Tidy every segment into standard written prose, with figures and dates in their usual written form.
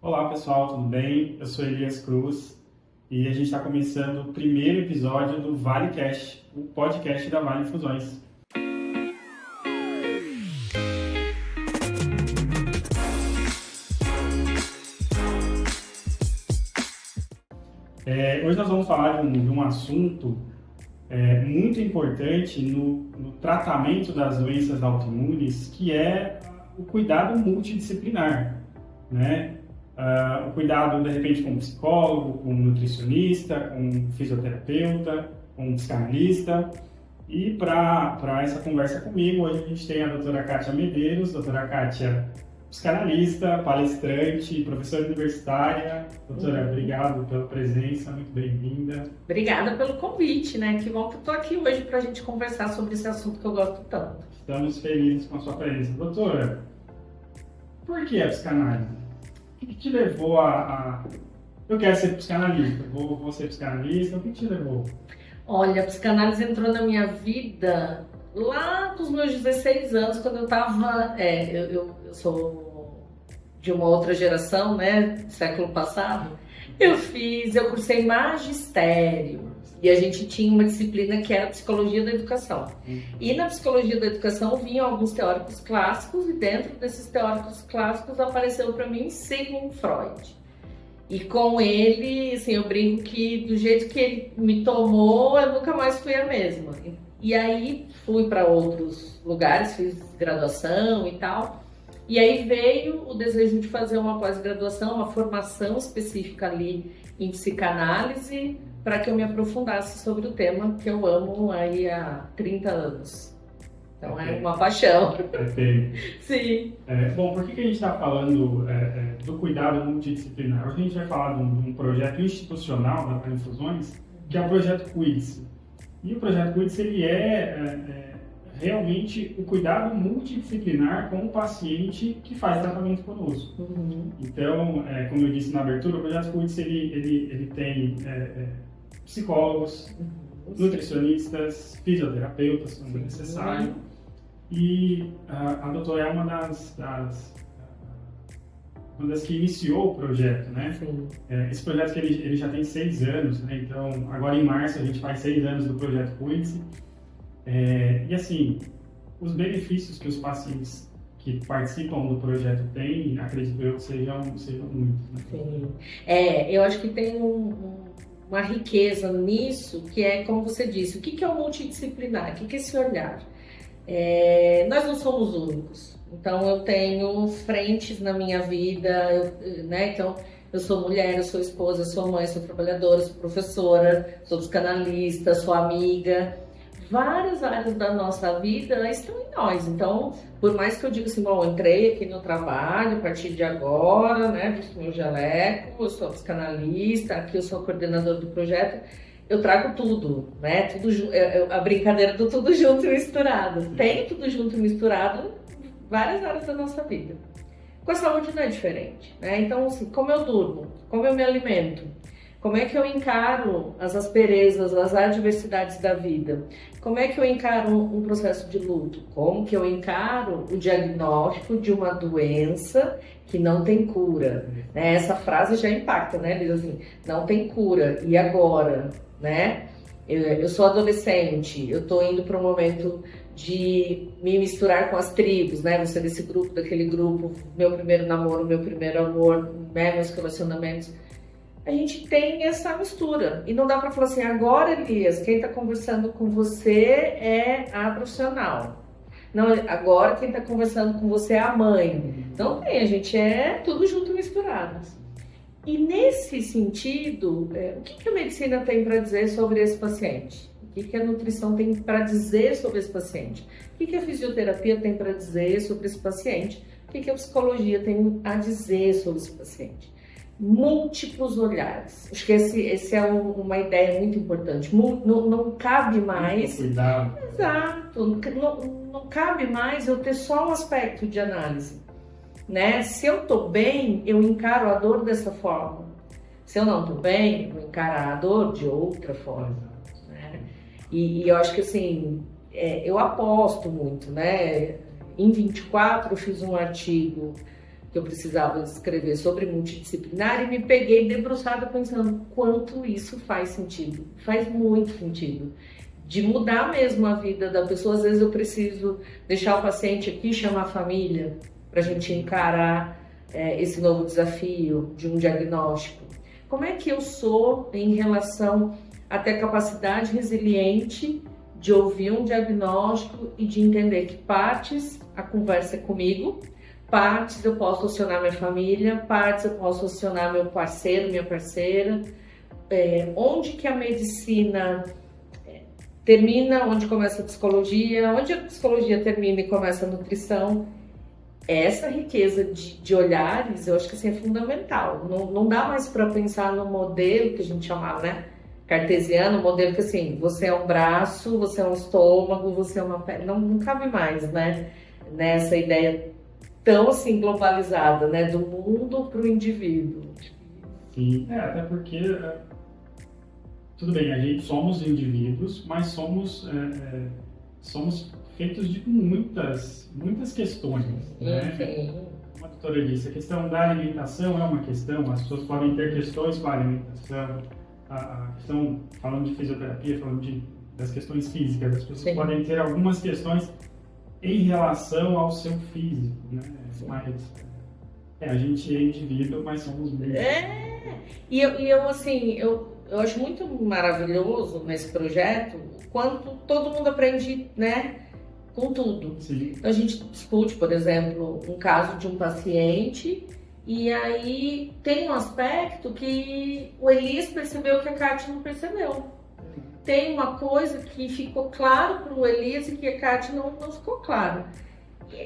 Olá pessoal, tudo bem? Eu sou Elias Cruz e a gente está começando o primeiro episódio do ValeCast, o podcast da Vale Infusões. Hoje nós vamos falar de um assunto muito importante no tratamento das doenças autoimunes, que é o cuidado multidisciplinar, né? O cuidado, de repente, com um psicólogo, com um nutricionista, com um fisioterapeuta, com um psicanalista. E para essa conversa comigo, hoje a gente tem a doutora Kátia Medeiros. Doutora Kátia, psicanalista, palestrante, professora universitária. Doutora, obrigado pela presença, muito bem-vinda. Obrigada pelo convite, né? Que bom que eu estou aqui hoje para a gente conversar sobre esse assunto que eu gosto tanto. Estamos felizes com a sua presença. Doutora, por que a psicanálise? O que te levou Eu quero ser psicanalista, vou ser psicanalista, o que te levou? Olha, a psicanálise entrou na minha vida lá dos meus 16 anos, quando eu estava... Eu sou de uma outra geração, né? Século passado. Eu cursei magistério. E a gente tinha uma disciplina que era Psicologia da Educação. E na Psicologia da Educação vinham alguns teóricos clássicos, e dentro desses teóricos clássicos apareceu para mim Sigmund Freud. E com ele, assim, eu brinco que do jeito que ele me tomou, eu nunca mais fui a mesma. E aí fui para outros lugares, fiz graduação e tal. E aí veio o desejo de fazer uma pós-graduação, uma formação específica ali em psicanálise, para que eu me aprofundasse sobre o tema que eu amo aí há 30 anos. Então é uma paixão. Perfeito. Sim. Bom, por que a gente está falando do cuidado multidisciplinar? Hoje a gente vai falar de um projeto institucional da Vale Infusões, que é o projeto Cuide-se. E o projeto Cuide-se, ele realmente o cuidado multidisciplinar com o paciente que faz tratamento conosco. Uhum. Então, como eu disse na abertura, o projeto Cuide-se, ele tem psicólogos, nutricionistas, fisioterapeutas, quando necessário. E a doutora é uma das que iniciou o projeto, né? Sim. Esse projeto que ele já tem 6 anos, né? Então, agora em março a gente faz 6 anos do projeto Cuide-se. E assim, os benefícios que os pacientes que participam do projeto têm, acredito eu, sejam muitos, né? Sim. Eu acho que tem uma riqueza nisso, que é, como você disse, o que é o multidisciplinar? O que é esse olhar? Nós não somos únicos. Então, eu tenho frentes na minha vida, né? Então, eu sou mulher, eu sou esposa, eu sou mãe, sou trabalhadora, sou professora, sou psicanalista, sou amiga. Várias áreas da nossa vida estão em nós. Então, por mais que eu diga assim, bom, eu entrei aqui no trabalho a partir de agora, né, visto meu jaleco, eu sou psicanalista, aqui eu sou coordenadora do projeto, eu trago tudo, né, a brincadeira do tudo junto e misturado. Tem tudo junto e misturado em várias áreas da nossa vida. Com a saúde não é diferente, né? Então, assim, como eu durmo, como eu me alimento, como é que eu encaro as asperezas, as adversidades da vida? Como é que eu encaro um processo de luto? Como que eu encaro o diagnóstico de uma doença que não tem cura? Né? Essa frase já impacta, né? Diz assim, não tem cura, e agora? Né? Eu sou adolescente, eu estou indo para um momento de me misturar com as tribos, né? Você desse grupo, daquele grupo, meu primeiro namoro, meu primeiro amor, né? Meus relacionamentos. A gente tem essa mistura. E não dá para falar assim, agora, Elias, quem está conversando com você é a profissional. Não, agora quem está conversando com você é a mãe. Não tem, a gente é tudo junto e misturado. E nesse sentido, o que a medicina tem para dizer sobre esse paciente? O que a nutrição tem para dizer sobre esse paciente? O que a fisioterapia tem para dizer sobre esse paciente? O que a psicologia tem a dizer sobre esse paciente? Múltiplos olhares. Acho que esse é uma ideia muito importante. Não cabe mais. Cuidado. Exato. Não cabe mais eu ter só um aspecto de análise, né? Se eu tô bem, eu encaro a dor dessa forma. Se eu não tô bem, eu vou encarar a dor de outra forma, né? E eu acho que assim, eu aposto muito, né? Em 24 eu fiz um artigo que eu precisava escrever sobre multidisciplinar e me peguei debruçada pensando quanto isso faz sentido. Faz muito sentido. De mudar mesmo a vida da pessoa. Às vezes eu preciso deixar o paciente aqui, chamar a família, para a gente encarar esse novo desafio de um diagnóstico. Como é que eu sou em relação a ter capacidade resiliente de ouvir um diagnóstico e de entender que partes a conversa é comigo, partes eu posso acionar minha família, partes eu posso acionar meu parceiro, minha parceira, onde que a medicina termina, onde começa a psicologia, onde a psicologia termina e começa a nutrição. Essa riqueza de olhares, eu acho que assim, é fundamental. Não dá mais para pensar no modelo que a gente chamava, né? Cartesiano, modelo que assim, você é um braço, você é um estômago, você é uma perna. Não cabe mais, né? Nessa ideia tão assim globalizada, né? Do mundo para o indivíduo. Sim, até porque tudo bem, a gente somos indivíduos, mas somos feitos de muitas questões, né? Como a doutora disse, a questão da alimentação é uma questão, as pessoas podem ter questões com a alimentação, a questão, falando de fisioterapia, falando das questões físicas, as pessoas podem ter algumas questões em relação ao seu físico, né? Mas a gente é indivíduo, mas somos muitos. E eu acho muito maravilhoso nesse projeto o quanto todo mundo aprende, né, com tudo. Sim. Então a gente discute, por exemplo, um caso de um paciente e aí tem um aspecto que o Elias percebeu que a Kátia não percebeu. Tem uma coisa que ficou claro para o Elias e que a Kátia não ficou claro.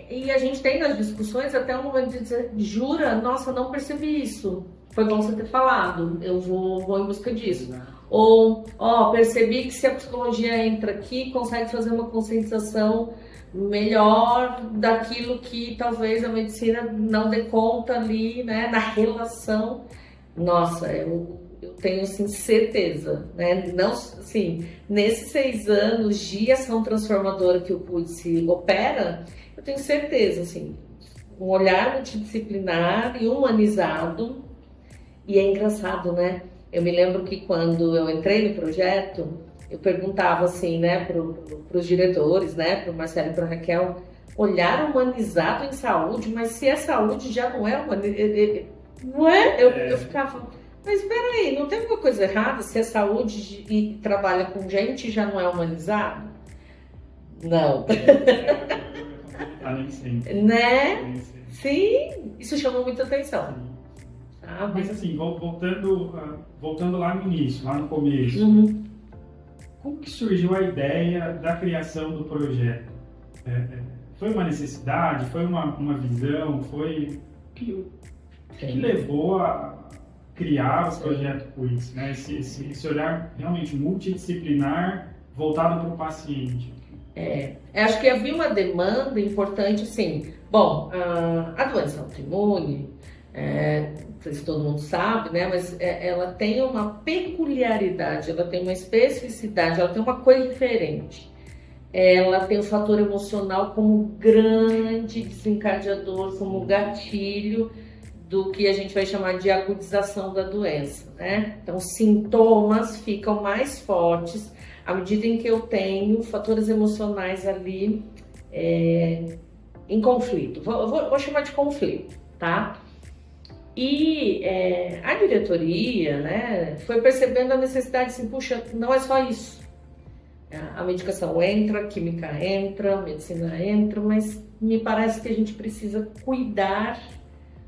E a gente tem nas discussões até um momento de dizer, jura, nossa, não percebi isso. Foi bom você ter falado, eu vou em busca disso. Ou, percebi que se a psicologia entra aqui, consegue fazer uma conscientização melhor daquilo que talvez a medicina não dê conta ali, né, na relação. Nossa, eu tenho, assim, certeza, né, não, assim, nesses 6 anos de ação transformadora que o CUDS opera, eu tenho certeza, assim, um olhar multidisciplinar e humanizado. E é engraçado, né? Eu me lembro que quando eu entrei no projeto, eu perguntava assim, né, para os diretores, né, para o Marcelo e para a Raquel, olhar humanizado em saúde, mas se é saúde já não é humanizado, não é? Eu ficava, mas espera aí, não tem alguma coisa errada se é saúde e trabalha com gente já não é humanizado? Não. Né? Sim, isso chamou muita atenção. Mas assim, voltando lá no início, lá no começo, como que surgiu a ideia da criação do projeto? Foi uma necessidade? Foi uma visão? Foi o que levou a criar o projeto CUDS, né? Esse olhar realmente multidisciplinar voltado para o paciente? Acho que havia uma demanda importante, assim, bom, a doença autoimune, não sei se todo mundo sabe, né, mas ela tem uma peculiaridade, ela tem uma especificidade, ela tem uma coisa diferente. Ela tem o fator emocional como grande desencadeador, como gatilho do que a gente vai chamar de agudização da doença, né? Então, os sintomas ficam mais fortes à medida em que eu tenho fatores emocionais ali em conflito. Vou chamar de conflito, tá? E a diretoria, né, foi percebendo a necessidade, assim, puxa, não é só isso. A medicação entra, a química entra, a medicina entra, mas me parece que a gente precisa cuidar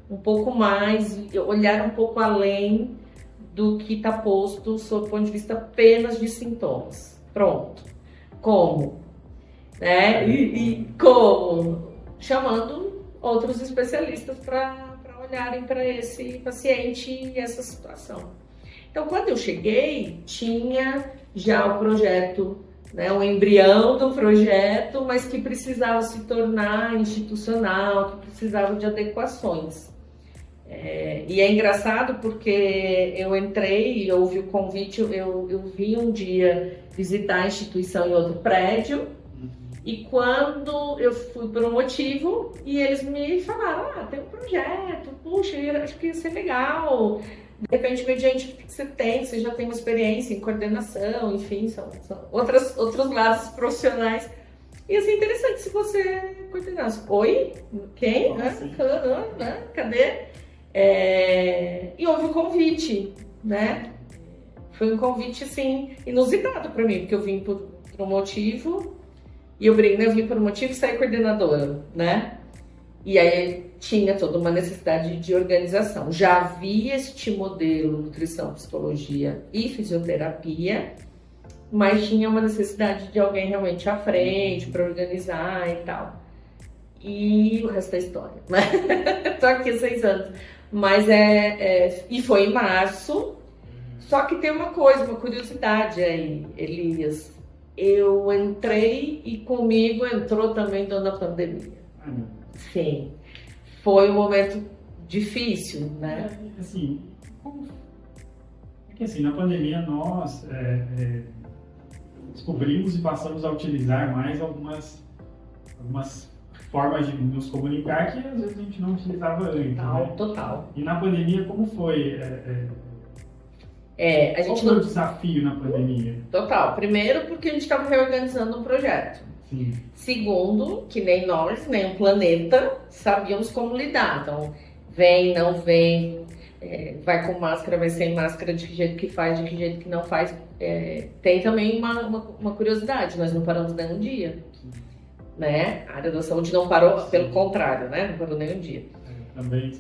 um pouco mais, olhar um pouco além do que está posto sob o ponto de vista apenas de sintomas. Pronto. Como? Né? E como? Chamando outros especialistas para olharem para esse paciente e essa situação. Então, quando eu cheguei, tinha já o projeto, né, o embrião do projeto, mas que precisava se tornar institucional, que precisava de adequações. E é engraçado porque eu entrei e houve o convite, eu vim um dia visitar a instituição em outro prédio, E quando eu fui por um motivo, e eles me falaram, tem um projeto, puxa, eu acho que ia ser legal. De repente, mediante o que você tem, você já tem uma experiência em coordenação, enfim, são outros lados profissionais. E assim, interessante se você coordenasse. Oi? Quem? Cadê? E houve um convite, né? Foi um convite, assim, inusitado para mim, porque eu vim por um motivo, e eu vim por um motivo e saí coordenadora, né? E aí tinha toda uma necessidade de organização. Já havia este modelo nutrição, psicologia e fisioterapia, mas tinha uma necessidade de alguém realmente à frente para organizar e tal. E o resto é história, né? Tô aqui há 6 anos. Mas e foi em março. Só que tem uma curiosidade aí, Elias. Eu entrei e comigo entrou também Dona Pandemia. Sim. Foi um momento difícil, né? Assim, é que assim, na pandemia nós descobrimos e passamos a utilizar mais algumas formas de nos comunicar que às vezes a gente não utilizava antes. Total. E na pandemia, como foi? Qual foi o desafio na pandemia? Total. Primeiro, porque a gente estava reorganizando um projeto. Sim. Segundo, que nem nós, nem o planeta, sabíamos como lidar. Então, vem, não vem, vai com máscara, vai sem máscara, de que jeito que faz, de que jeito que não faz. Tem também uma curiosidade, nós não paramos nenhum dia. Né? A área da saúde não parou, pelo contrário, né? Não parou nenhum dia. Também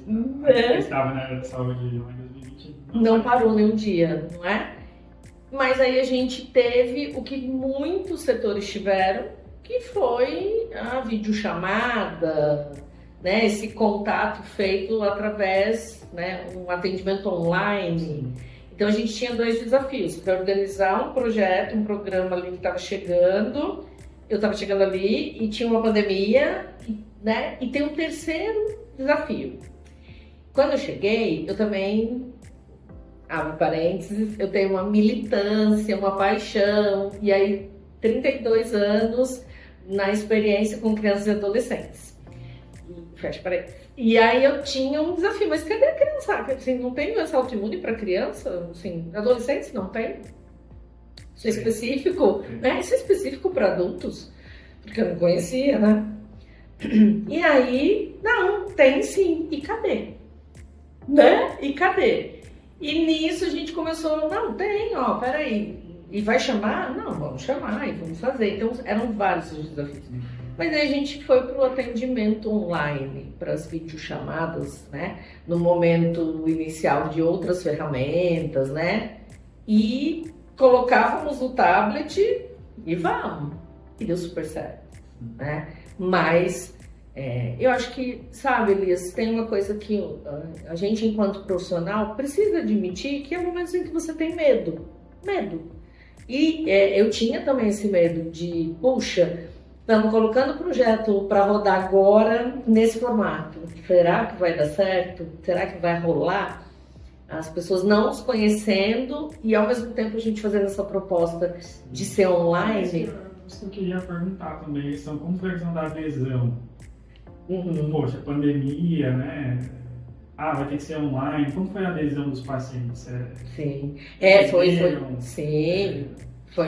estava na área da saúde em 2020. Não parou nenhum dia, não é? Mas aí a gente teve o que muitos setores tiveram, que foi a videochamada, né? Esse contato feito através, né? Um atendimento online. Sim. Então a gente tinha 2 desafios, para organizar um projeto, um programa ali que estava chegando. Eu estava chegando ali e tinha uma pandemia, né? E tem um terceiro desafio. Quando eu cheguei, eu também, abre parênteses, eu tenho uma militância, uma paixão, e aí 32 anos na experiência com crianças e adolescentes. Fecha parênteses. E aí eu tinha um desafio, mas cadê a criança? Assim, não tem doença autoimune para criança? Assim, adolescentes não tem? Isso é específico, né? Isso é específico para adultos, porque eu não conhecia, né? E aí, não, tem sim, e cadê? Né? E cadê? E nisso a gente começou, não, tem, peraí, e vai chamar? Não, vamos chamar e vamos fazer. Então, eram vários os desafios. Mas aí a gente foi para o atendimento online, para as videochamadas, né? No momento inicial de outras ferramentas, né? E colocávamos o tablet e vamos. E deu super certo, né? Mas eu acho que, sabe, Elias, tem uma coisa que a gente, enquanto profissional, precisa admitir que é momentos em que você tem medo. Medo. E eu tinha também esse medo de, puxa, estamos colocando o projeto para rodar agora nesse formato. Será que vai dar certo? Será que vai rolar? As pessoas não os conhecendo e ao mesmo tempo a gente fazendo essa proposta de ser online. Isso que eu queria perguntar também, como foi a questão da adesão? Poxa, pandemia, né? Vai ter que ser online. Como foi a adesão dos pacientes? Sim.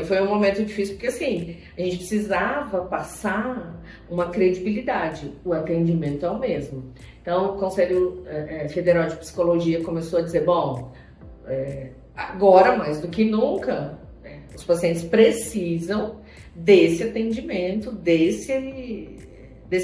Foi um momento difícil, porque assim, a gente precisava passar uma credibilidade. O atendimento é o mesmo. Então, o Conselho Federal de Psicologia começou a dizer, agora, mais do que nunca, os pacientes precisam desse atendimento, desse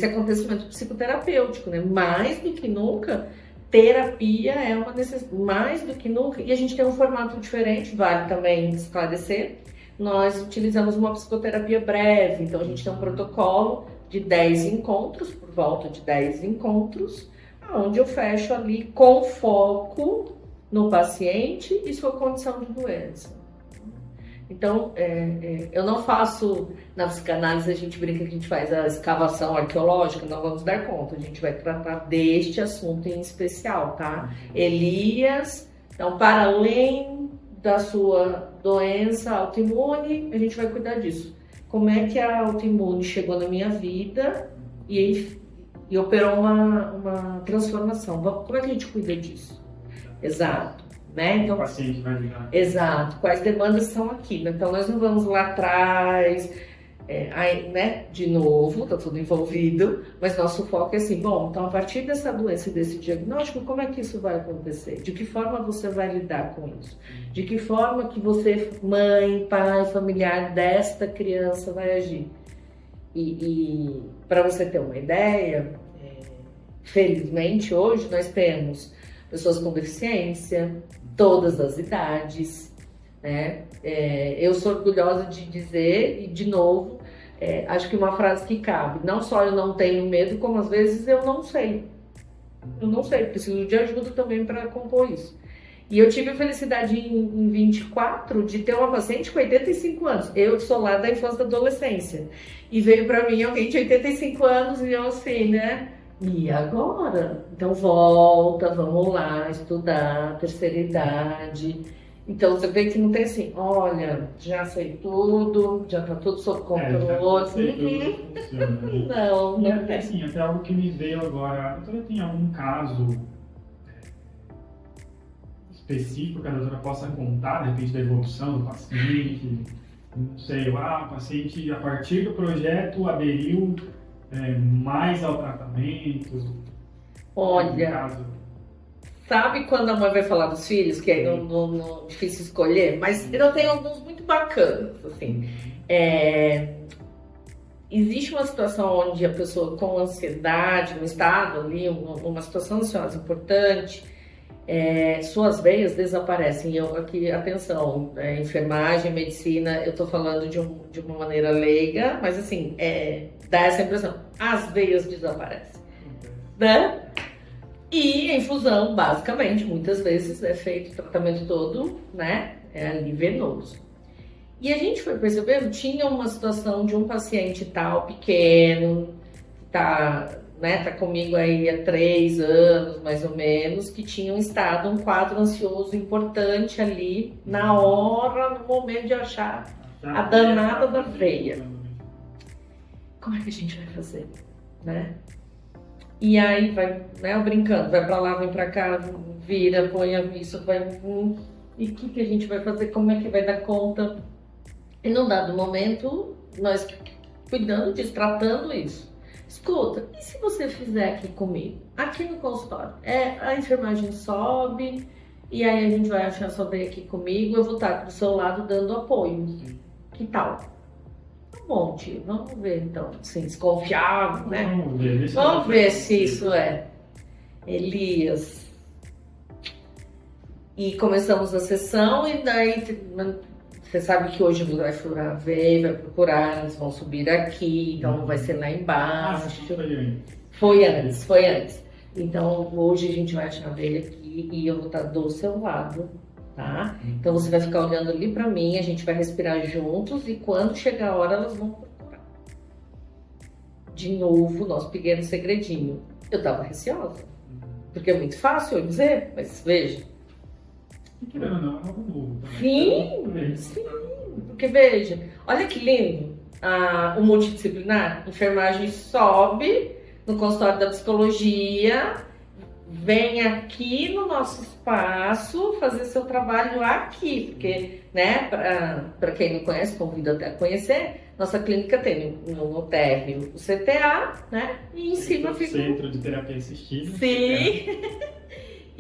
acontecimento psicoterapêutico, né? Mais do que nunca, terapia é uma necessidade, mais do que nunca, e a gente tem um formato diferente, vale também esclarecer, nós utilizamos uma psicoterapia breve, então a gente tem um protocolo de 10 encontros, por volta de 10 encontros, onde eu fecho ali com foco no paciente e sua condição de doença. Então, eu não faço, na psicanálise a gente brinca que a gente faz a escavação arqueológica, não vamos dar conta, a gente vai tratar deste assunto em especial, tá? Elias, então, para além da sua doença autoimune, a gente vai cuidar disso. como é que a autoimune chegou na minha vida e operou uma transformação. Como é que a gente cuida disso? Exato. Né? Então, o paciente vai virar. Exato. Quais demandas estão aqui? Então, nós não vamos lá atrás, né? De novo, está tudo envolvido, mas nosso foco é assim, bom, então a partir dessa doença e desse diagnóstico, como é que isso vai acontecer? De que forma você vai lidar com isso? De que forma que você, mãe, pai, familiar desta criança vai agir? E para você ter uma ideia, felizmente hoje nós temos pessoas com deficiência, todas as idades, né? Eu sou orgulhosa de dizer, e de novo, acho que uma frase que cabe, não só eu não tenho medo, como às vezes eu não sei. Eu não sei, preciso de ajuda também para compor isso. E eu tive a felicidade em 24 de ter uma paciente com 85 anos. Eu sou lá da infância e da adolescência. E veio para mim alguém de 85 anos e eu assim, né? E agora? Então volta, vamos lá, estudar, terceira idade. Então você vê que não tem assim, olha, já sei tudo, já tá tudo sob controle. Não é assim, até algo que me veio agora. A doutora tem algum caso específico que a doutora possa contar, de repente, da evolução do paciente? Não sei, o paciente, a partir do projeto, aderiu mais ao tratamento? Olha, sabe quando a mãe vai falar dos filhos, que é difícil escolher? Mas eu tenho alguns muito bacanas, assim. Existe uma situação onde a pessoa com ansiedade, um estado ali, uma situação ansiosa importante, suas veias desaparecem. Eu aqui, atenção, enfermagem, medicina, eu tô falando de uma maneira leiga, mas assim, dá essa impressão, as veias desaparecem, né? E a infusão, basicamente, muitas vezes é feito o tratamento todo, né? Ali venoso. E a gente foi percebendo, tinha uma situação de um paciente tal, pequeno, que tá comigo aí há 3 anos, mais ou menos, que tinha um quadro ansioso importante ali, na hora, no momento de achar a danada da veia. Como é que a gente vai fazer, né? E aí vai, né, brincando, vai pra lá, vem pra cá, vira, põe isso, vai... E o que a gente vai fazer? Como é que vai dar conta? E num dado momento, nós cuidando disso, tratando isso. Escuta, e se você fizer aqui comigo? Aqui no consultório, a enfermagem sobe, e aí a gente vai achar sua veia aqui comigo, eu vou estar do seu lado dando apoio. Que tal? Tá bom, tio, vamos ver então. Assim, desconfiado, né? Vamos ver se isso é. Elias. E começamos a sessão, e daí você sabe que hoje vai furar a veia, vai procurar, eles vão subir aqui, então vai ser lá embaixo. Foi antes. Então hoje a gente vai achar a veia aqui e eu vou estar do seu lado, tá? Então você vai ficar olhando ali pra mim, a gente vai respirar juntos e quando chegar a hora elas vão procurar. De novo, nosso pequeno segredinho. Eu tava receosa, porque é muito fácil eu dizer, mas veja. Não, é algo novo. Sim, porque veja, olha que lindo, o multidisciplinar, a enfermagem sobe no consultório da psicologia, vem aqui no nosso espaço fazer seu trabalho aqui, porque, né, para quem não conhece, convido até a conhecer, nossa clínica tem no térreo o CTA, né, e em cima fica o Centro de Terapia Assistida. Sim.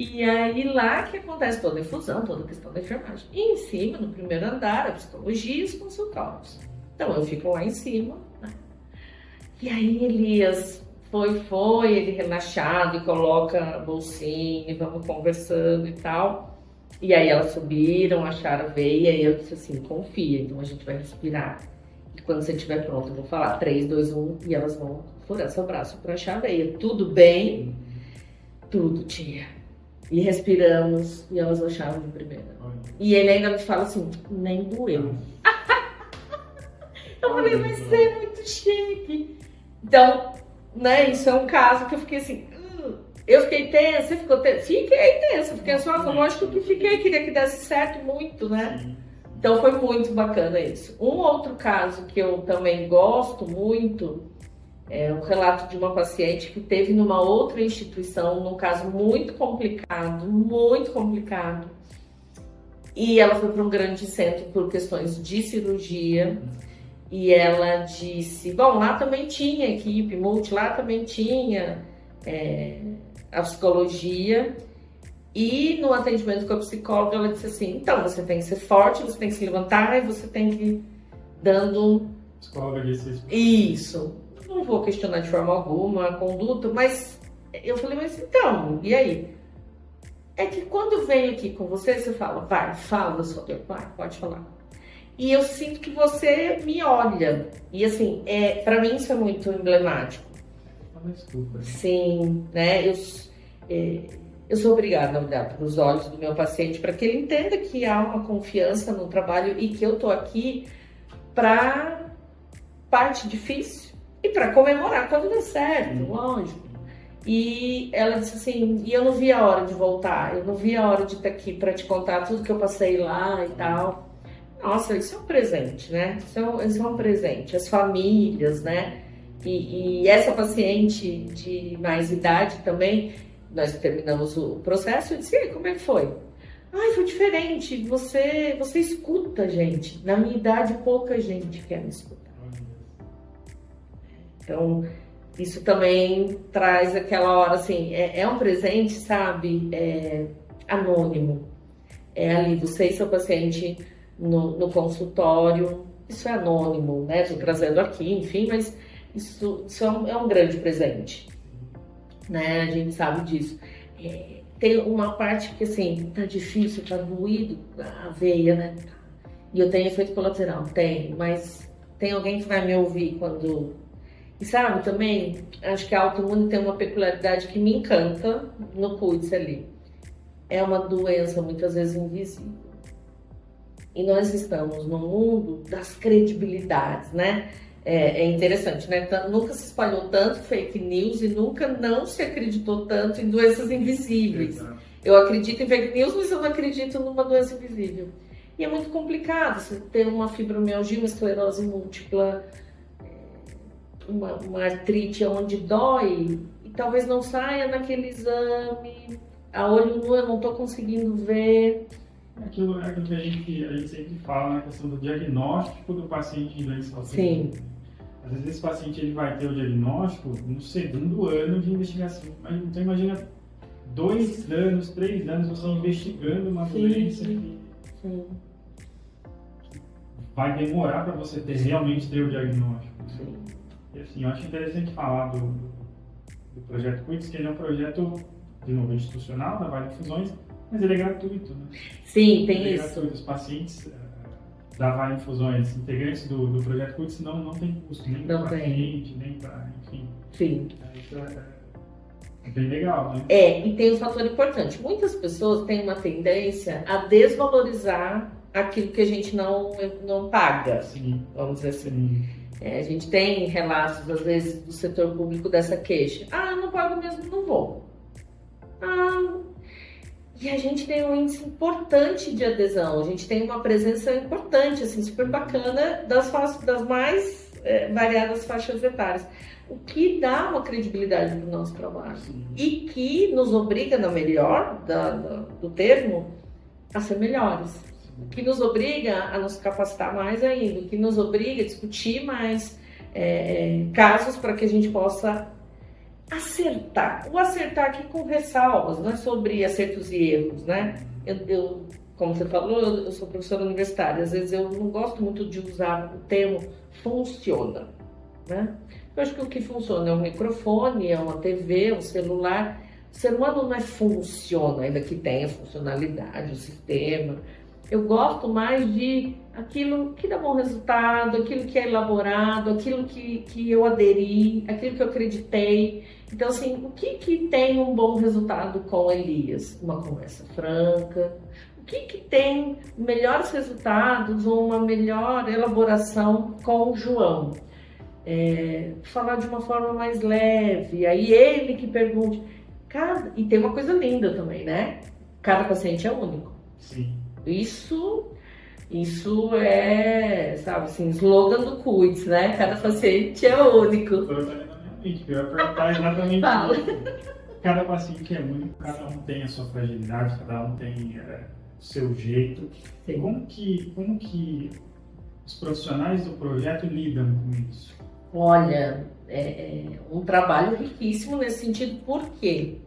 E aí lá que acontece toda a infusão, toda a questão da enfermagem. E em cima, no primeiro andar, a psicologia e os consultórios. Então eu fico lá em cima, né? E aí Elias foi, ele relaxado e coloca a bolsinha, vamos conversando e tal. E aí elas subiram, acharam a veia e eu disse assim, confia, então a gente vai respirar. E quando você estiver pronto, eu vou falar 3, 2, 1 e elas vão furar seu braço para achar a veia. Tudo bem? Tudo, tia. E respiramos e elas acharam de primeira. E ele ainda me fala assim, nem doeu. Eu falei, vai ser muito chique. Então, né, isso é um caso que eu fiquei assim, eu fiquei tensa, você ficou tensa? Fiquei tensa, fiquei ansiosa, lógico que fiquei, queria que desse certo muito, né? Então foi muito bacana isso. Um outro caso que eu também gosto muito é um relato de uma paciente que teve numa outra instituição, num caso muito complicado. E ela foi para um grande centro por questões de cirurgia. E ela disse, bom, lá também tinha equipe multi, lá também tinha a psicologia. E no atendimento com a psicóloga, ela disse assim, então, você tem que ser forte, você tem que se levantar e você tem que ir dando... Psicóloga disse isso. Não vou questionar de forma alguma a conduta, mas eu falei, mas então, e aí? É que quando eu venho aqui com você, você fala, vai, fala da sua dor, vai, pode falar. E eu sinto que você me olha. E assim, para mim isso é muito emblemático. Desculpa. Sim, né? Eu sou obrigada a olhar para os olhos do meu paciente para que ele entenda que há uma confiança no trabalho e que eu estou aqui para parte difícil e para comemorar quando der certo, lógico. E ela disse assim, e eu não vi a hora de voltar, eu não vi a hora de estar aqui para te contar tudo que eu passei lá e tal. Nossa, isso é um presente, né? Isso é um presente. As famílias, né? E essa paciente de mais idade também, nós terminamos o processo, eu disse, e aí, como é que foi? Ai, foi diferente, você escuta, gente. Na minha idade, pouca gente quer me escutar. Então, isso também traz aquela hora, assim, é um presente, sabe? Anônimo. É ali, você e seu paciente no consultório, isso é anônimo, né? Estou trazendo aqui, enfim, mas isso é um grande presente, né? A gente sabe disso. Tem uma parte que, assim, tá difícil, tá doído a veia, né? E eu tenho efeito colateral, tem, mas tem alguém que vai me ouvir quando... E sabe, também, acho que a autoimune tem uma peculiaridade que me encanta no CUDS ali. É uma doença, muitas vezes, invisível. E nós estamos no mundo das credibilidades, né? É interessante, né? Nunca se espalhou tanto fake news e nunca não se acreditou tanto em doenças invisíveis. Exato. Eu acredito em fake news, mas eu não acredito numa doença invisível. E é muito complicado você ter uma fibromialgia, uma esclerose múltipla, uma artrite onde dói e talvez não saia naquele exame, a olho nu eu não estou conseguindo ver. Aquilo que a gente sempre fala na questão do diagnóstico do paciente de doença autoimune. Sim. Às vezes esse paciente ele vai ter o diagnóstico no segundo ano de investigação. Então imagina 2 anos, 3 anos você investigando uma doença que vai demorar para você realmente ter o diagnóstico. Sim. E assim, eu acho interessante falar do projeto CUDS, que ele é um projeto de novo institucional da Vale Infusões, mas ele é gratuito, né? Sim, tem ele isso. É gratuito. Os pacientes da Vale Infusões, integrantes do projeto CUDS, não tem custo nem para o paciente, nem para, enfim. Sim. Isso é bem legal, né? E tem um fator importante. Muitas pessoas têm uma tendência a desvalorizar aquilo que a gente não paga. Sim. Vamos dizer assim. Sim. A gente tem relatos, às vezes, do setor público dessa queixa. Ah, não pago mesmo, não vou. E a gente tem um índice importante de adesão, a gente tem uma presença importante, assim, super bacana das mais variadas faixas etárias, o que dá uma credibilidade para o nosso trabalho. Sim. E que nos obriga, na melhor do termo, a ser melhores. O que nos obriga a nos capacitar mais ainda, o que nos obriga a discutir mais casos para que a gente possa acertar. O acertar aqui com ressalvas, não é sobre acertos e erros, né? Eu, como você falou, eu sou professora universitária, às vezes eu não gosto muito de usar o termo funciona, né? Eu acho que o que funciona é um microfone, é uma TV, um celular. O ser humano não funciona, ainda que tenha funcionalidade, o sistema. Eu gosto mais de aquilo que dá bom resultado, aquilo que é elaborado, aquilo que eu aderi, aquilo que eu acreditei. Então, assim, o que tem um bom resultado com Elias? Uma conversa franca. O que tem melhores resultados ou uma melhor elaboração com o João? Falar de uma forma mais leve, aí ele que pergunte. E tem uma coisa linda também, né? Cada paciente é único. Sim. Isso Isso é, sabe assim, slogan do CUIDS, né? Cada paciente é único. Eu ia perguntar exatamente Fala. isso. Cada paciente é único, cada um tem a sua fragilidade, cada um tem o seu jeito. Sim. Como que os profissionais do projeto lidam com isso? Olha, é um trabalho riquíssimo nesse sentido, porque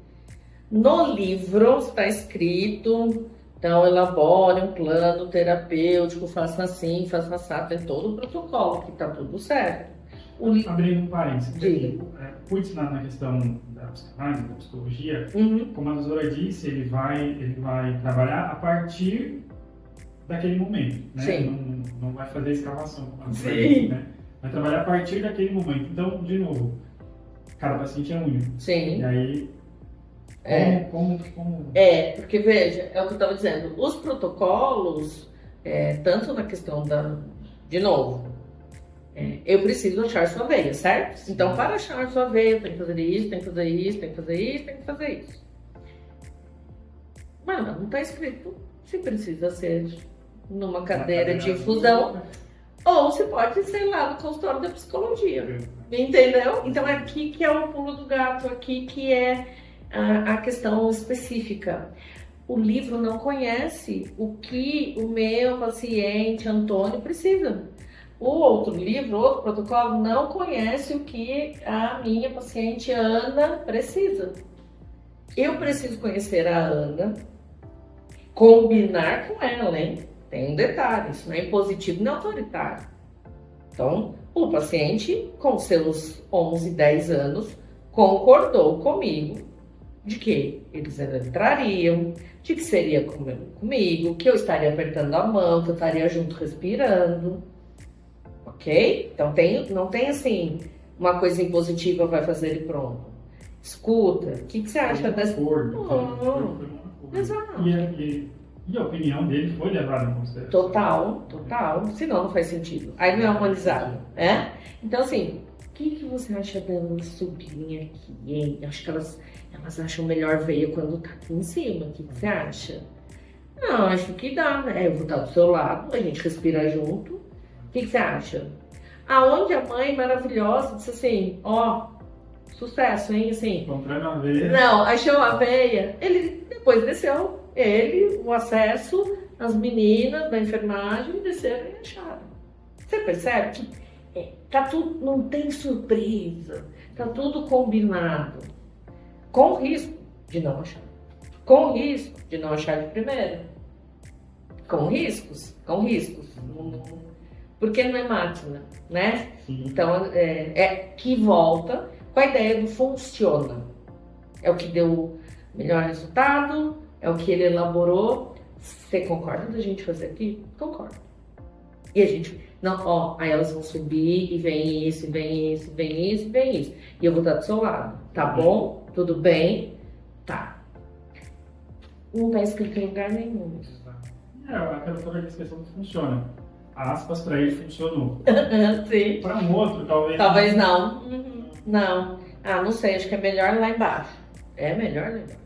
no livro está escrito, então elabore um plano terapêutico, faça assim, faça assado, tem todo o protocolo, que está tudo certo. Abrindo um parênteses, Diga. cuide na questão da psicanálise, da psicologia, Uhum. como a doutora disse, ele vai trabalhar a partir daquele momento, né? Sim. Não vai fazer escavação, Sim. né? Vai trabalhar a partir daquele momento. Então, de novo, cada paciente é único. Sim. E aí, como... Porque veja, é o que eu estava dizendo, os protocolos, tanto na questão de novo, eu preciso achar sua veia, certo? Sim. Então, para achar sua veia, tem que fazer isso, tem que fazer isso, tem que fazer isso, tem que fazer isso. Mas não está escrito se precisa ser numa cadeira de infusão ou se pode ser lá no consultório da psicologia. Entendeu? Então, aqui que é o pulo do gato, aqui que é a questão específica. O livro não conhece o que o meu paciente Antônio precisa. O outro livro, outro protocolo, não conhece o que a minha paciente Ana precisa. Eu preciso conhecer a Ana, combinar com ela, hein? Tem um detalhe, isso não é impositivo nem autoritário. Então, o paciente, com seus 11, 10 anos, concordou comigo de que eles entrariam, de que seria comigo, que eu estaria apertando a mão, que eu estaria junto respirando. Ok? Então, não tem assim, uma coisa impositiva vai fazer e pronto. Escuta, o que você acha dessa... Exato. E a opinião dele foi levada em consideração. Total. Senão não faz sentido. Aí não é humanizado, né? Então, assim, o que você acha dela subir aqui, hein? Acho que elas acham melhor veia quando tá aqui em cima. O que você acha? Não, acho que dá, né? Eu vou estar do seu lado, a gente respira junto. O que você acha? Aonde a mãe maravilhosa disse assim, sucesso, hein? Assim, comprando a veia. Não, achou a veia. Ele depois desceu, o acesso, as meninas da enfermagem desceram e acharam. Você percebe que tá tudo, não tem surpresa, tá tudo combinado. Com risco de não achar. Com risco de não achar de primeira. Com riscos. Porque não é máquina, né? Sim. Então, que volta com a ideia do funciona. É o que deu o melhor resultado, é o que ele elaborou. Você concorda da gente fazer aqui? Concordo. E a gente, aí elas vão subir e vem isso, vem isso, vem isso, vem isso. E eu vou estar do seu lado. Tá bom? Tudo bem? Tá. Não tá escrito em lugar nenhum. Aquela toda questão não funciona. Aspas, para ele funcionou. Sim. Para um outro, talvez. Talvez não. Não. Não sei, acho que é melhor lá embaixo. É melhor lá embaixo.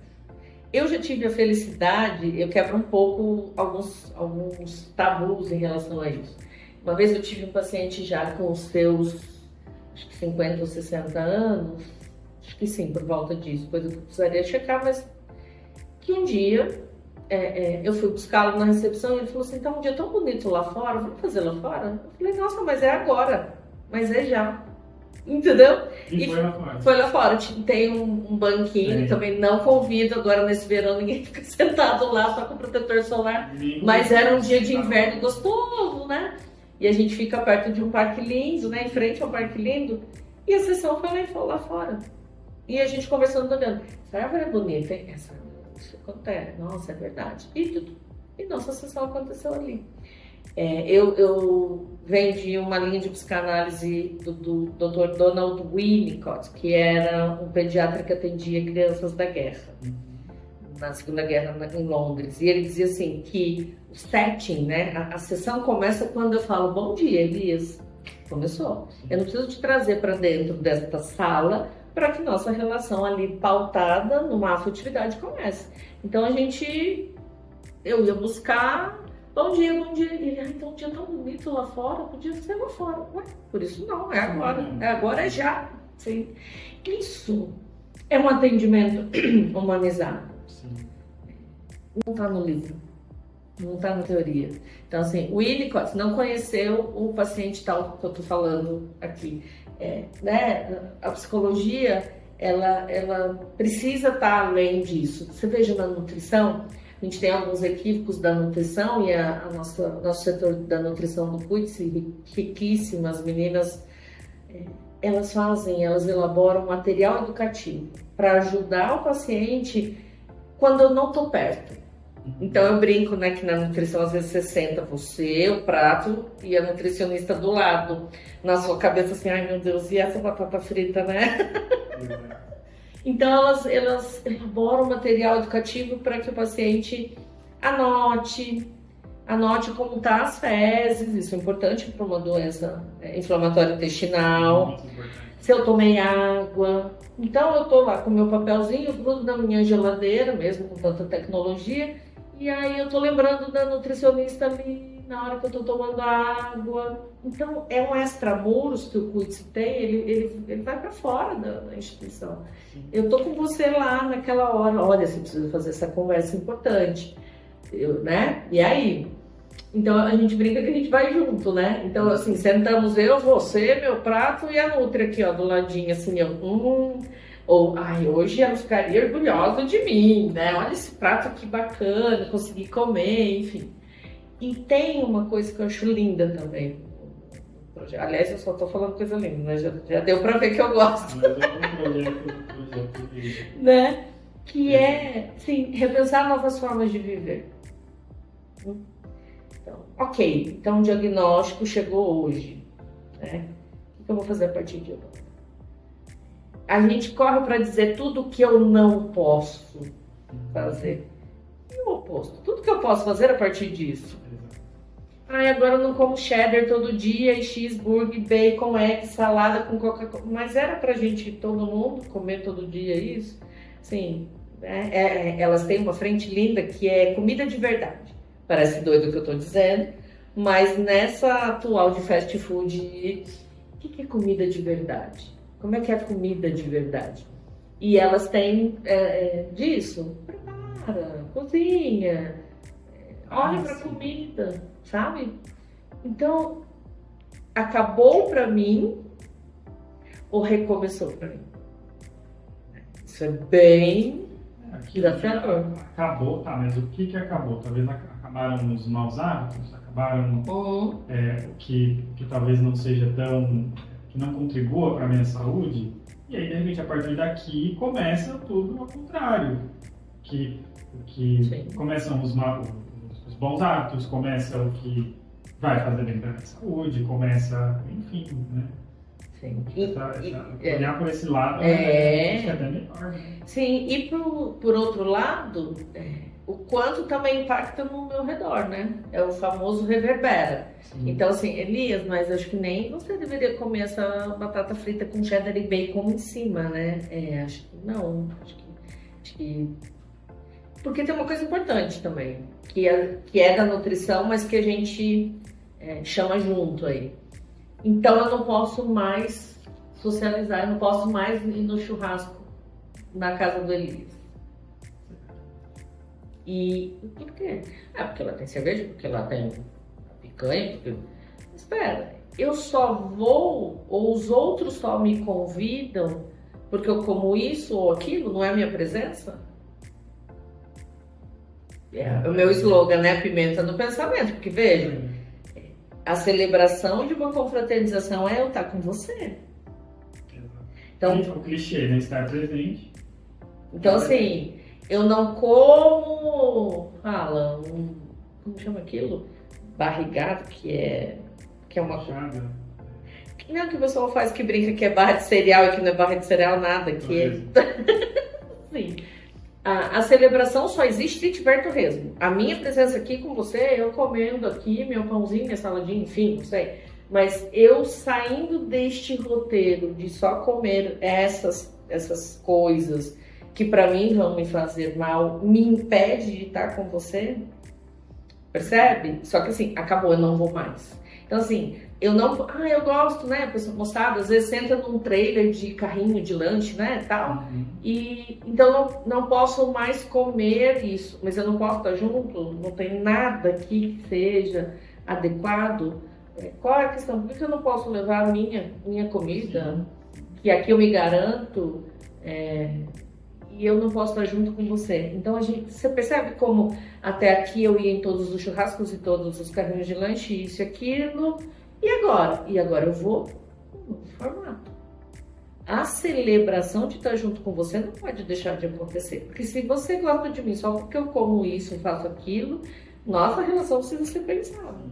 Eu já tive a felicidade, eu quebro um pouco alguns tabus em relação a isso. Uma vez eu tive um paciente já com os seus, acho que 50 ou 60 anos, acho que sim, por volta disso, depois eu precisaria checar, mas que um dia eu fui buscá-lo na recepção e ele falou assim, tá um dia tão bonito lá fora, vamos fazer lá fora? Eu falei, nossa, mas é agora, mas é já. Entendeu? E foi lá fora. Foi lá fora. Tem um banquinho, também não convido. Agora nesse verão ninguém fica sentado lá só com protetor solar. Mas era um dia de inverno gostoso, né? E a gente fica perto de um parque lindo, né? Em frente ao parque lindo. E a sessão foi lá fora. E a gente conversando, olhando. Essa árvore é bonita, hein? Isso acontece. Nossa, é verdade. E nossa sessão aconteceu ali. Eu vendi uma linha de psicanálise do Dr. Donald Winnicott, que era um pediatra que atendia crianças da guerra, na Segunda Guerra em Londres. E ele dizia assim, que o setting, né, a sessão começa quando eu falo, bom dia, Elias. Começou. Eu não preciso te trazer para dentro desta sala para que nossa relação ali pautada numa afetividade comece. Então eu ia buscar bom dia, bom dia. E ele, então um dia tão bonito lá fora, podia ser lá fora. Ué, por isso não, é agora. É agora, é já. Sim. Isso é um atendimento humanizado. Sim. Não está no livro, não está na teoria. Então, assim, o Winnicott não conheceu o paciente tal que eu estou falando aqui. Né? A psicologia, ela precisa estar além disso. Você veja na nutrição, a gente tem alguns equívocos da nutrição e nosso setor da nutrição do Cuide-se, riquíssimo. As meninas, elas elaboram material educativo para ajudar o paciente quando eu não estou perto. Então eu brinco, né, que na nutrição às vezes você senta você, o prato e a nutricionista do lado. Na sua cabeça assim, ai meu Deus, e essa batata frita, né? Então elas elaboram material educativo para que o paciente anote como tá as fezes, isso é importante para uma doença inflamatória intestinal. Se eu tomei água. Então eu tô lá com o meu papelzinho, grudo na minha geladeira, mesmo com tanta tecnologia, e aí eu tô lembrando da nutricionista ali na hora que eu tô tomando água. Então é um extramuros que o Cuide-se tem, ele vai para fora da instituição. Eu tô com você lá naquela hora, olha, você precisa fazer essa conversa importante, né? E aí? Então a gente brinca que a gente vai junto, né? Então assim, sentamos eu, você, meu prato e a Nutri aqui, ó, do ladinho, assim, ou, ai, hoje ela ficaria orgulhosa de mim, né? Olha esse prato que bacana, consegui comer, enfim. E tem uma coisa que eu acho linda também. Aliás, eu só tô falando coisa linda, né? Já deu pra ver que eu gosto. Né? Que é, sim, repensar novas formas de viver. Então, ok, então o diagnóstico chegou hoje, né? O que eu vou fazer a partir de agora? A gente corre para dizer tudo que eu não posso fazer. E o oposto, tudo que eu posso fazer a partir disso. Ai, agora eu não como cheddar todo dia, e cheeseburger, bacon, egg, salada com Coca-Cola. Mas era pra gente, todo mundo, comer todo dia isso? Sim, né? Elas têm uma frente linda que é comida de verdade. Parece doido o que eu tô dizendo, mas nessa atual de fast food, o que é comida de verdade? Como é que é a comida de verdade? E elas têm disso. Prepara, cozinha, olha para a comida, sabe? Então, acabou para mim ou recomeçou para mim? Isso é bem desafiador. Acabou, tá, mas o que acabou? Talvez acabaram os maus hábitos, acabaram o que talvez não seja tão... que não contribua para a minha saúde, e aí de repente a partir daqui começa tudo ao contrário, que começam os bons hábitos, começa o que vai fazer bem para a minha saúde, começa, enfim, né? Sim. Olhar por esse lado é até melhor, né? Sim, e por outro lado, o quanto também impacta no meu redor, né? É o famoso reverbera. Sim. Então, assim, Elias, mas acho que nem você deveria comer essa batata frita com cheddar e bacon em cima, né? Acho que não. Acho que... Porque tem uma coisa importante também, que é da nutrição, mas que a gente chama junto aí. Então, eu não posso mais socializar, eu não posso mais ir no churrasco na casa do Elias. E por quê? Porque lá tem cerveja, porque lá tem picanha, porque... Espera, eu só vou, ou os outros só me convidam porque eu como isso ou aquilo, não é a minha presença? É o meu slogan, né? Pimenta no pensamento, porque veja, a celebração de uma confraternização é eu estar com você. Então, o clichê, né? Estar presente. Então, assim, eu não como, como chama aquilo? Barrigado, que é uma coisa. Não, que o pessoal faz que brinca que é barra de cereal e que não é barra de cereal nada, que é... Sim. A celebração só existe se tiver torresmo. A minha presença aqui com você, eu comendo aqui meu pãozinho, minha saladinha, enfim, não sei. Mas eu saindo deste roteiro de só comer essas coisas que para mim vão me fazer mal, me impede de estar com você, percebe? Só que assim, acabou, eu não vou mais. Então assim, eu não, eu gosto, né, pessoa moçada, às vezes senta num trailer de carrinho de lanche, né, tal, e então não posso mais comer isso, mas eu não posso estar junto, não tem nada aqui que seja adequado. Qual é a questão? Por que eu não posso levar a minha comida, que aqui eu me garanto, e eu não posso estar junto com você? Então você percebe como até aqui eu ia em todos os churrascos e todos os carrinhos de lanche, isso e aquilo, e agora? E agora eu vou no novo formato. A celebração de estar junto com você não pode deixar de acontecer, porque se você gosta de mim só porque eu como isso e faço aquilo, nossa relação precisa ser pensada.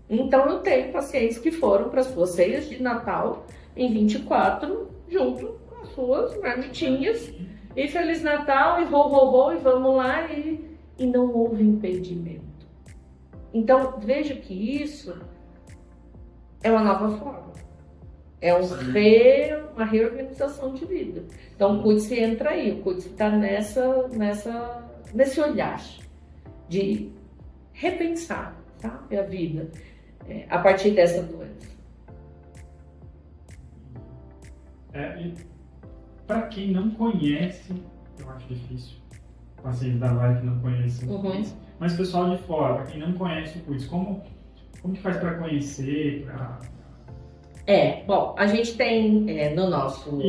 Então eu tenho pacientes que foram para as suas ceias de Natal em 24, junto com as suas marmitinhas, e Feliz Natal, e ho, e vamos lá, e não houve impedimento. Então veja que isso é uma nova forma, é uma reorganização de vida. Então o Cuide-se entra aí, o Cuide-se está nesse olhar de repensar, sabe, a vida a partir dessa doença. Para quem não conhece, eu acho difícil, paciente da live que não conhece o Cuide-se, mas o pessoal de fora, para quem não conhece o Cuide-se, como que faz para conhecer? Bom, a gente tem no nosso...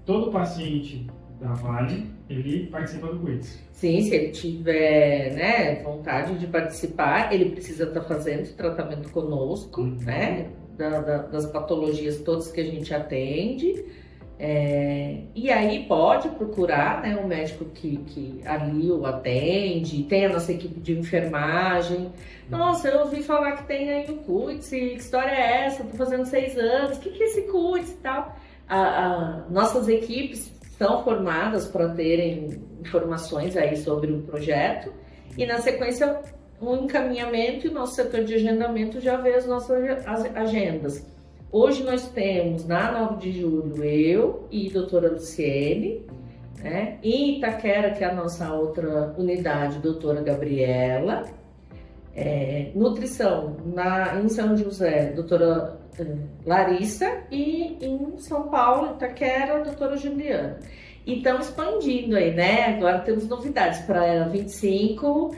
todo paciente da Vale, ele participa do Cuide-se. Sim, se ele tiver, né, vontade de participar, ele precisa estar fazendo tratamento conosco, né, das patologias todas que a gente atende. E aí pode procurar, né, um médico que ali o atende, tem a nossa equipe de enfermagem. Nossa, eu ouvi falar que tem aí o Cuide-se, que história é essa? Tô fazendo 6 anos, o que é esse Cuide-se e tal? Nossas equipes são formadas para terem informações aí sobre o projeto e na sequência um encaminhamento, e o nosso setor de agendamento já vê as nossas agendas. Hoje nós temos, na 9 de julho, eu e a doutora Luciene, né? Em Itaquera, que é a nossa outra unidade, doutora Gabriela. Nutrição, em São José, doutora Larissa, e em São Paulo, Itaquera, doutora Juliana. E estamos expandindo aí, né? Agora temos novidades para 25,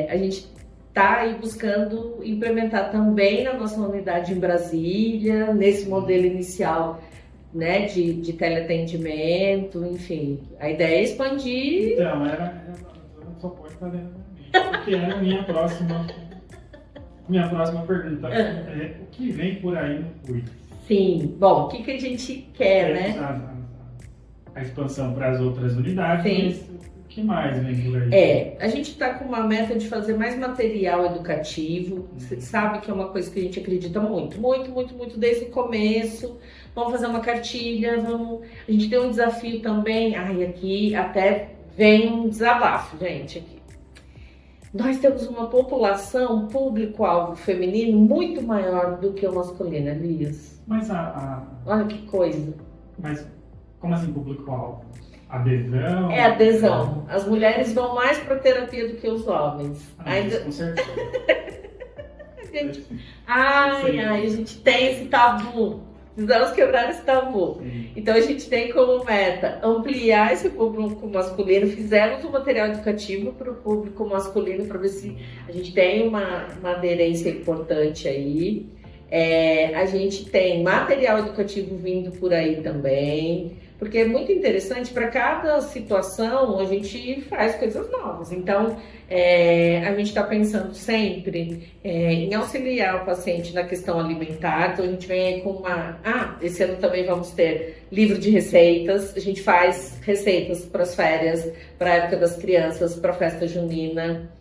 a gente está aí buscando implementar também na nossa unidade em Brasília, nesse modelo inicial, né, de teleatendimento, enfim. A ideia é expandir. Então, só pode fazer porque era a minha próxima pergunta. O que vem por aí no Cuide? Sim, bom, o que a gente quer, né? A expansão para as outras unidades. Sim. Mas o que mais vem por aí? A gente está com uma meta de fazer mais material educativo. Você sabe que é uma coisa que a gente acredita muito desde o começo. Vamos fazer uma cartilha, a gente tem um desafio também. Aqui até vem um desabafo, gente, aqui. Nós temos uma população, público-alvo feminino muito maior do que o masculino, Elias. Mas olha que coisa. Mas como assim público-alvo? Adesão? Adesão. As mulheres vão mais para terapia do que os homens. Com certeza. A gente tem esse tabu. Precisamos quebrar esse tabu. Sim. Então a gente tem como meta ampliar esse público masculino. Fizemos um material educativo para o público masculino para ver se a gente tem uma aderência importante aí. A gente tem material educativo vindo por aí também, porque é muito interessante, para cada situação a gente faz coisas novas. Então, a gente está pensando sempre em auxiliar o paciente na questão alimentar. Então, a gente vem aí com esse ano também vamos ter livro de receitas. A gente faz receitas para as férias, para a época das crianças, para a festa junina.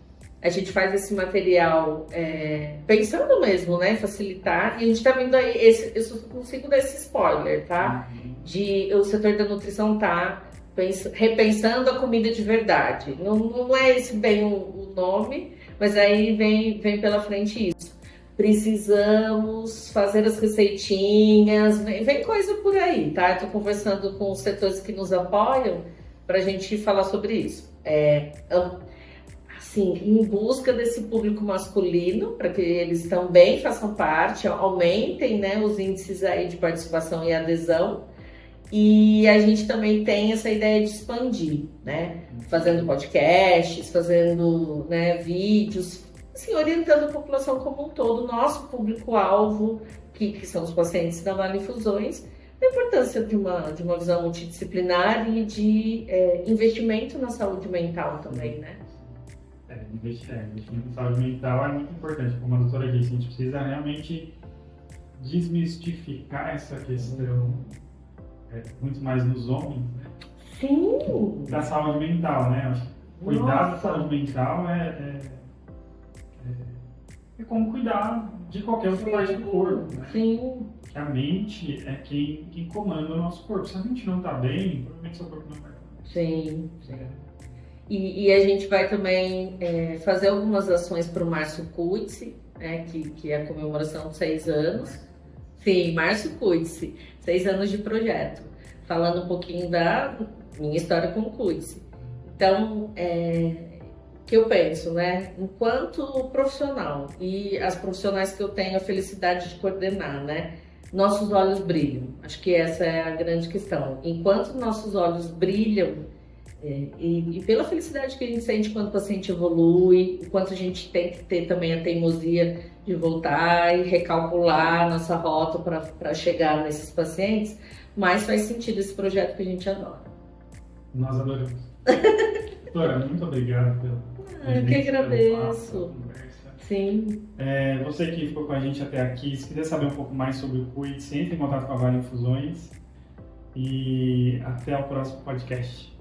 A gente faz esse material pensando mesmo, né, facilitar. E a gente está vendo aí, eu só consigo dar esse spoiler, tá? O setor da nutrição tá repensando a comida de verdade. Não é esse bem o nome, mas aí vem pela frente isso. Precisamos fazer as receitinhas, vem coisa por aí, tá? Estou conversando com os setores que nos apoiam para a gente falar sobre isso. assim, em busca desse público masculino, para que eles também façam parte, aumentem, né, os índices aí de participação e adesão. E a gente também tem essa ideia de expandir, né? Fazendo podcasts, fazendo, né, vídeos, assim, orientando a população como um todo, nosso público-alvo, que são os pacientes da Vale Infusões, a importância de uma visão multidisciplinar e de investimento na saúde mental também, né? Investimento em saúde mental é muito importante, como a doutora disse, a gente precisa realmente desmistificar essa questão muito mais nos homens, né? Sim! Da saúde mental, né? Cuidar da saúde mental é como cuidar de qualquer outra parte do corpo, né? Sim! Porque a mente é quem comanda o nosso corpo. Se a mente não está bem, provavelmente seu corpo não vai estar bem. Sim! E a gente vai também fazer algumas ações para o Março Cuide-se, né, que é a comemoração de 6 anos. Sim, Março Cuide-se, 6 anos de projeto, falando um pouquinho da minha história com o Cuide-se. Então, que eu penso, né, enquanto profissional e as profissionais que eu tenho a felicidade de coordenar, né, nossos olhos brilham. Acho que essa é a grande questão. Enquanto nossos olhos brilham, e pela felicidade que a gente sente quando o paciente evolui, o quanto a gente tem que ter também a teimosia de voltar e recalcular a nossa rota para chegar nesses pacientes, mais faz sentido esse projeto que a gente adora. Nós adoramos. Doutora, muito obrigado pelo Eu que agradeço. Sim. Você que ficou com a gente até aqui, se quiser saber um pouco mais sobre o Cuide, entre em contato com a Vale Infusões e até o próximo podcast.